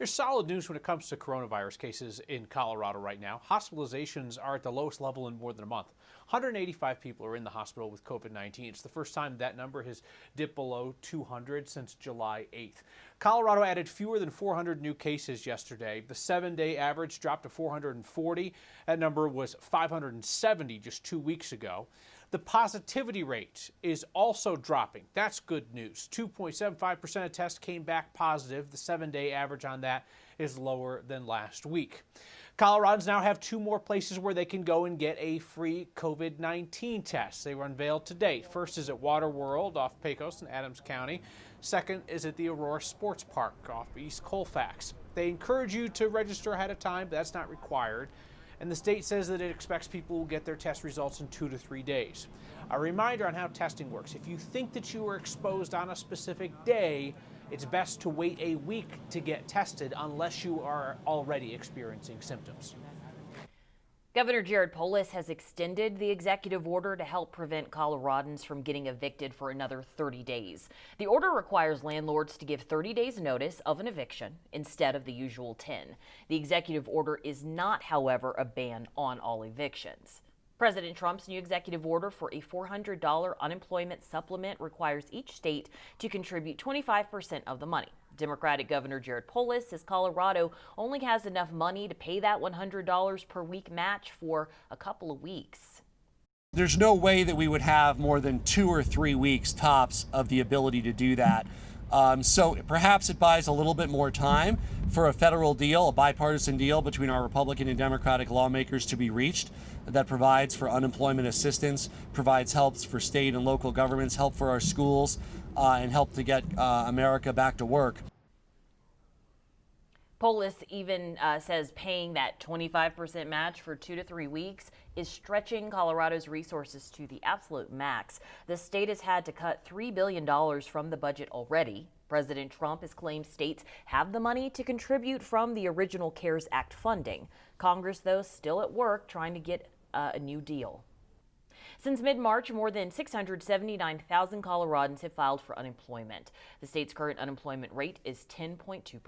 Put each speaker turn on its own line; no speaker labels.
There's solid news when it comes to coronavirus cases in Colorado right now. Hospitalizations are at the lowest level in more than a month. 185 people are in the hospital with COVID-19. It's the first time that number has dipped below 200 since July 8th. Colorado added fewer than 400 new cases yesterday. The 7-day average dropped to 440. That number was 570 just 2 weeks ago. The positivity rate is also dropping. That's good news. 2.75% of tests came back positive. The 7-day average on that is lower than last week. Coloradans now have 2 more places where they can go and get a free COVID-19 test. They were unveiled today. First is at Water World off Pecos in Adams County. Second is at the Aurora Sports Park off East Colfax. They encourage you to register ahead of time, but that's not required. And the state says that it expects people will get their test results in 2 to 3 days. A reminder on how testing works. If you think that you were exposed on a specific day, it's best to wait a week to get tested unless you are already experiencing symptoms.
Governor Jared Polis has extended the executive order to help prevent Coloradans from getting evicted for another 30 days. The order requires landlords to give 30 days notice of an eviction instead of the usual 10. The executive order is not, however, a ban on all evictions. President Trump's new executive order for a $400 unemployment supplement requires each state to contribute 25% of the money. Democratic Governor Jared Polis says Colorado only has enough money to pay that $100 per week match for a couple of weeks.
There's no way that we would have more than 2 or 3 weeks tops of the ability to do that. So perhaps it buys a little bit more time for a federal deal, a bipartisan deal between our Republican and Democratic lawmakers to be reached that provides for unemployment assistance, provides helps for state and local governments, help for our schools, and help to get America back to work.
Polis even says paying that 25% match for 2 to 3 weeks is stretching Colorado's resources to the absolute max. The state has had to cut $3 billion from the budget already. President Trump has claimed states have the money to contribute from the original CARES Act funding. Congress, though, still at work trying to get a new deal. Since mid-March, more than 679,000 Coloradans have filed for unemployment. The state's current unemployment rate is 10.2%.